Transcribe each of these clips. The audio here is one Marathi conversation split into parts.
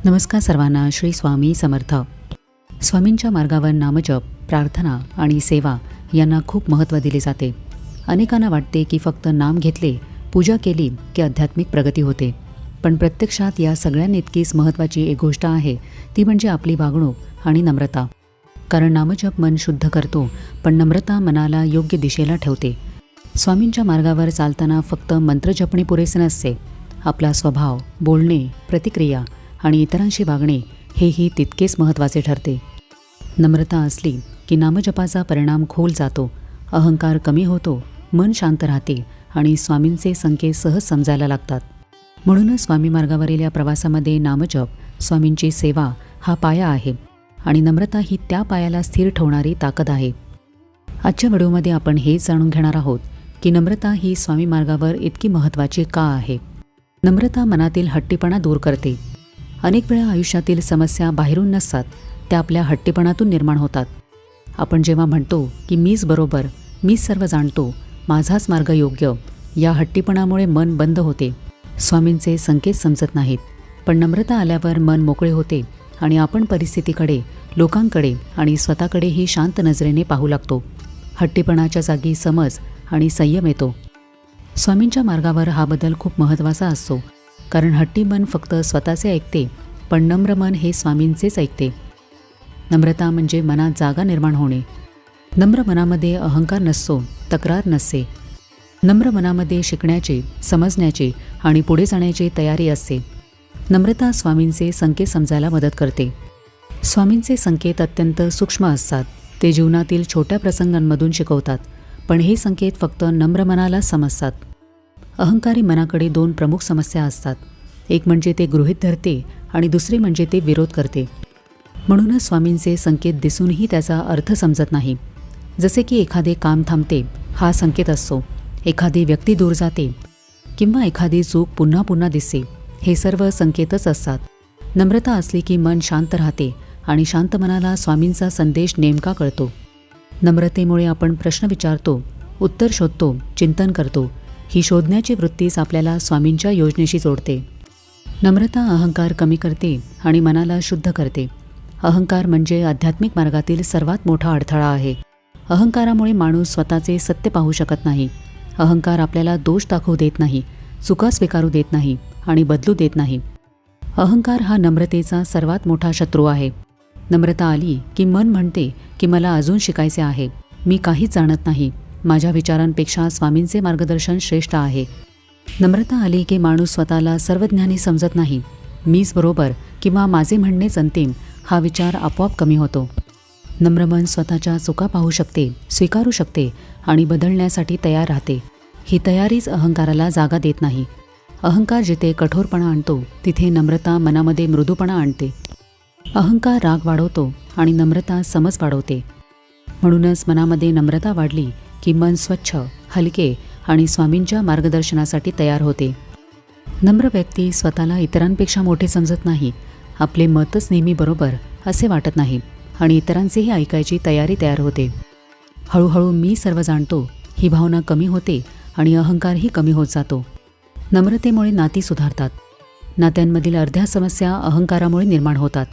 नमस्कार सर्वांना. श्री स्वामी समर्थ. स्वामींच्या मार्गावर नामजप, प्रार्थना आणि सेवा यांना खूप महत्त्व दिले जाते. अनेकांना वाटते की फक्त नाम घेतले, पूजा केली की आध्यात्मिक प्रगती होते. पण प्रत्यक्षात या सगळ्यांइतकीच महत्त्वाची एक गोष्ट आहे, ती म्हणजे आपली वागणूक आणि नम्रता. कारण नामजप मन शुद्ध करतो, पण नम्रता मनाला योग्य दिशेला ठेवते. स्वामींच्या मार्गावर चालताना फक्त मंत्र जपणे पुरेसे नसते. आपला स्वभाव, बोलणे, प्रतिक्रिया आणि इतरांशी वागणे हेही तितकेच महत्त्वाचे ठरते. नम्रता असली की नामजपाचा परिणाम खोल जातो, अहंकार कमी होतो, मन शांत राहते आणि स्वामींचे संकेत सहज समजायला लागतात. म्हणूनच स्वामी मार्गावरील या प्रवासामध्ये नामजप, स्वामींची सेवा हा पाया आहे आणि नम्रता ही त्या पायाला स्थिर ठेवणारी ताकद आहे. आजच्या व्हिडिओमध्ये आपण हेच जाणून घेणार आहोत की नम्रता ही स्वामी मार्गावर इतकी महत्त्वाची का आहे. नम्रता मनातील हट्टीपणा दूर करते. अनेक वेळा आयुष्यातील समस्या बाहेरून नसतात, त्या आपल्या हट्टीपणातून निर्माण होतात. आपण जेव्हा म्हणतो की मीच बरोबर, मीच सर्व जाणतो, माझाच मार्ग योग्य, या हट्टीपणामुळे मन बंद होते. स्वामींचे संकेत समजत नाहीत. पण नम्रता आल्यावर मन मोकळे होते आणि आपण परिस्थितीकडे, लोकांकडे आणि स्वतःकडेही शांत नजरेने पाहू लागतो. हट्टीपणाच्या जागी समज आणि संयम येतो. स्वामींच्या मार्गावर हा बदल खूप महत्त्वाचा असतो. कारण हट्टी मन फक्त स्वतःचे ऐकते, पण नम्र मन हे स्वामींचेच ऐकते. नम्रता म्हणजे मनात जागा निर्माण होणे. नम्र मनामध्ये अहंकार नसतो, तक्रार नसते. नम्र मनामध्ये शिकण्याची, समजण्याची आणि पुढे जाण्याची तयारी असते. नम्रता स्वामींचे संकेत समजायला मदत करते. स्वामींचे संकेत अत्यंत सूक्ष्म असतात. ते जीवनातील छोट्या प्रसंगांमधून शिकवतात, पण हे संकेत फक्त नम्र मनालाच समजतात. अहंकारी मनाकडे दोन प्रमुख समस्या असतात. एक म्हणजे ते गृहीत धरते आणि दुसरे म्हणजे ते विरोध करते. म्हणूनच स्वामींचे संकेत दिसूनही त्याचा अर्थ समजत नाही. जसे की एखादे काम थांबते हा संकेत असतो, एखादी व्यक्ती दूर जाते किंवा एखादी चूक पुन्हा पुन्हा दिसते, हे सर्व संकेतच असतात. नम्रता असली की मन शांत राहते आणि शांत मनाला स्वामींचा संदेश नेमका कळतो. नम्रतेमुळे आपण प्रश्न विचारतो, उत्तर शोधतो, चिंतन करतो. ही शोधण्याची वृत्तीच आपल्याला स्वामींच्या योजनेशी जोडते. नम्रता अहंकार कमी करते आणि मनाला शुद्ध करते. अहंकार म्हणजे आध्यात्मिक मार्गातील सर्वात मोठा अडथळा आहे. अहंकारामुळे माणूस स्वतःचे सत्य पाहू शकत नाही. अहंकार आपल्याला दोष दाखवू देत नाही, चुका स्वीकारू देत नाही आणि बदलू देत नाही. अहंकार हा नम्रतेचा सर्वात मोठा शत्रू आहे. नम्रता आली की मन म्हणते की मला अजून शिकायचे आहे, मी काहीच जाणत नाही, माझ्या विचारांपेक्षा स्वामींचे मार्गदर्शन श्रेष्ठ आहे. नम्रता आली की माणूस स्वतःला सर्वज्ञानी समजत नाही. मीच बरोबर किंवा माझे म्हणणेच अंतिम हा विचार आपोआप कमी होतो. नम्र मन स्वतःच्या चुका पाहू शकते, स्वीकारू शकते आणि बदलण्यासाठी तयार राहते. ही तयारीच अहंकाराला जागा देत नाही. अहंकार जिथे कठोरपणा आणतो, तिथे नम्रता मनामध्ये मृदूपणा आणते. अहंकार राग वाढवतो आणि नम्रता समज वाढवते. म्हणूनच मनामध्ये नम्रता वाढली की मन स्वच्छ, हलके आणि स्वामींच्या मार्गदर्शनासाठी तयार होते. नम्र व्यक्ती स्वतःला इतरांपेक्षा मोठे समजत नाही. आपले मतच नेहमी बरोबर असे वाटत नाही आणि इतरांचेही ऐकायची तयारी तयार होते. हळूहळू मी सर्व जाणतो ही भावना कमी होते आणि अहंकारही कमी होत जातो. नम्रतेमुळे नाती सुधारतात. नात्यांमधील अर्ध्या समस्या अहंकारामुळे निर्माण होतात.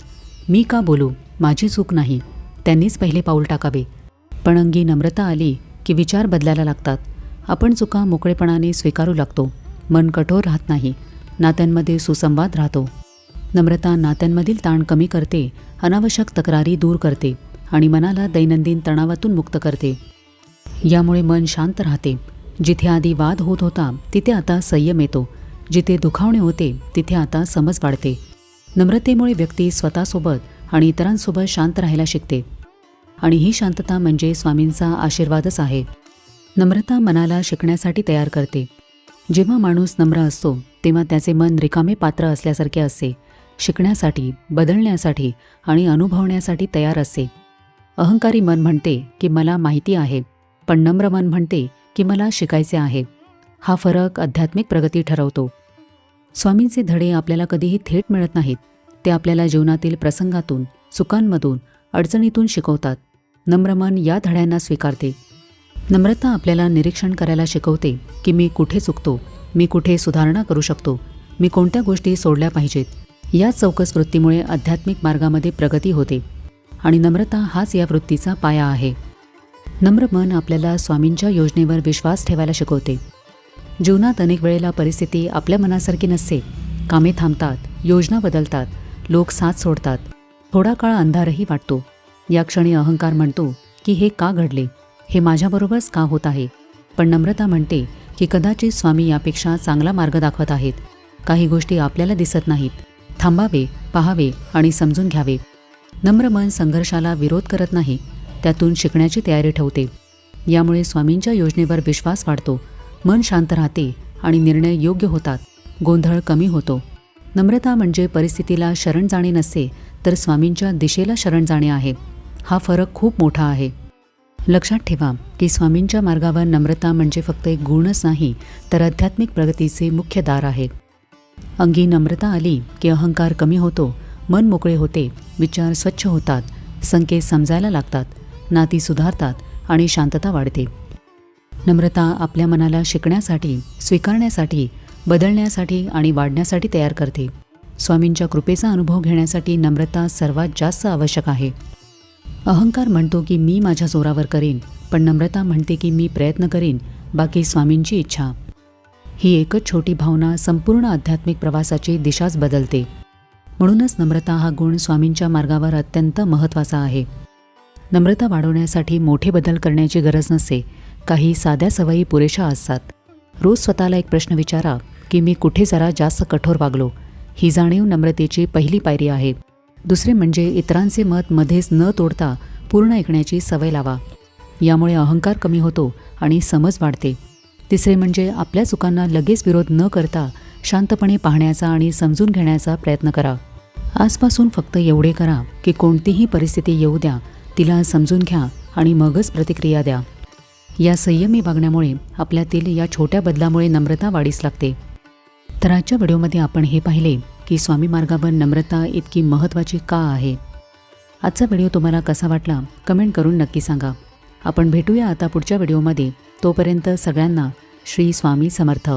मी का बोलू, माझी चूक नाही, त्यांनीच पहिले पाऊल टाकावे. पण अंगी नम्रता आली की विचार बदलायला लागतात. आपण चुका मोकळेपणाने स्वीकारू लागतो. मन कठोर राहत नाही. नात्यांमध्ये सुसंवाद राहतो. नम्रता नात्यांमधील ताण कमी करते, अनावश्यक तक्रारी दूर करते आणि मनाला दैनंदिन तणावातून मुक्त करते. यामुळे मन शांत राहते. जिथे आधी वाद होत होता तिथे आता संयम येतो. जिथे दुखावणे होते तिथे आता समज वाढते. नम्रतेमुळे व्यक्ती स्वतःसोबत आणि इतरांसोबत शांत राहायला शिकते. आणि ही शांतता म्हणजे स्वामींचा आशीर्वादच आहे. नम्रता मनाला शिकण्यासाठी तयार करते. जेव्हा माणूस नम्र असतो तेव्हा त्याचे मन रिकामे पात्र असल्यासारखे असते. शिकण्यासाठी, बदलण्यासाठी आणि अनुभवण्यासाठी तयार असते. अहंकारी मन म्हणते की मला माहिती आहे, पण नम्र मन म्हणते की मला शिकायचे आहे. हा फरक आध्यात्मिक प्रगती ठरवतो. स्वामींचे धडे आपल्याला कधीही थेट मिळत नाहीत. ते आपल्याला जीवनातील प्रसंगातून, चुकांमधून, अडचणीतून शिकवतात. नम्र मन या धड्यांना स्वीकारते. नम्रता आपल्याला निरीक्षण करायला शिकवते की मी कुठे चुकतो, मी कुठे सुधारणा करू शकतो, मी कोणत्या गोष्टी सोडल्या पाहिजेत. या चौकस वृत्तीमुळे आध्यात्मिक मार्गामध्ये प्रगती होते आणि नम्रता हाच या वृत्तीचा पाया आहे. नम्र मन आपल्याला स्वामींच्या योजनेवर विश्वास ठेवायला शिकवते. जीवनात अनेक वेळेला परिस्थिती आपल्या मनासारखी नसते. कामे थांबतात, योजना बदलतात, लोक साथ सोडतात, थोडा काळ अंधारही वाटतो. या क्षणी अहंकार म्हणतो की हे का घडले, हे माझ्याबरोबरच का होत आहे. पण नम्रता म्हणते की कदाचित स्वामी यापेक्षा चांगला मार्ग दाखवत आहेत. काही गोष्टी आपल्याला दिसत नाहीत. थांबावे, पाहावे आणि समजून घ्यावे. नम्र मन संघर्षाला विरोध करत नाही, त्यातून शिकण्याची तयारी ठेवते. यामुळे स्वामींच्या योजनेवर विश्वास वाढतो, मन शांत राहते आणि निर्णय योग्य होतात. गोंधळ कमी होतो. नम्रता म्हणजे परिस्थितीला शरण जाणे नसते, तर स्वामींच्या दिशेला शरण जाणे आहे. हा फरक खूप मोठा आहे. लक्षात ठेवा की स्वामींच्या मार्गावर नम्रता म्हणजे फक्त एक गुणच नाही, तर आध्यात्मिक प्रगतीचे मुख्य दार आहे. अंगी नम्रता आली की अहंकार कमी होतो, मन मोकळे होते, विचार स्वच्छ होतात, संकेत समजायला लागतात, नाती सुधारतात आणि शांतता वाढते. नम्रता आपल्या मनाला शिकण्यासाठी, स्वीकारण्यासाठी, बदलण्यासाठी आणि वाढण्यासाठी तयार करते. स्वामींच्या कृपेचा अनुभव घेण्यासाठी नम्रता सर्वात जास्त आवश्यक आहे. अहंकार म्हणतो की मी माझ्या जोरावर करीन, पण नम्रता म्हणते की मी प्रयत्न करीन, बाकी स्वामींची इच्छा. ही एकच छोटी भावना संपूर्ण आध्यात्मिक प्रवासाची दिशाच बदलते. म्हणूनच नम्रता हा गुण स्वामींच्या मार्गावर अत्यंत महत्त्वाचा आहे. नम्रता वाढवण्यासाठी मोठे बदल करण्याची गरज नसते. काही साध्या सवयी पुरेशा असतात. रोज स्वतःला एक प्रश्न विचारा की मी कुठे जरा जास्त कठोर वागलो. ही जाणीव नम्रतेची पहिली पायरी आहे. दुसरे म्हणजे इतरांचे मत मध्येच न तोडता पूर्ण ऐकण्याची सवय लावा. यामुळे अहंकार कमी होतो आणि समज वाढते. तिसरे म्हणजे आपल्या चुकांना लगेच विरोध न करता शांतपणे पाहण्याचा आणि समजून घेण्याचा प्रयत्न करा. आजपासून फक्त एवढे करा की कोणतीही परिस्थिती येऊ द्या, तिला समजून घ्या आणि मगच प्रतिक्रिया द्या. या संयमी वागण्यामुळे आपल्यातील या छोट्या बदलामुळे नम्रता वाढीस लागते. तर आजच्या व्हिडिओमध्ये आपण हे पाहिले की स्वामी मार्गावर नम्रता इतकी महत्त्वाची का आहे. आजचा व्हिडिओ तुम्हाला कसा वाटला कमेंट करून नक्की सांगा. आपण भेटूया आता पुढच्या व्हिडिओमध्ये. तोपर्यंत सगळ्यांना श्री स्वामी समर्थ.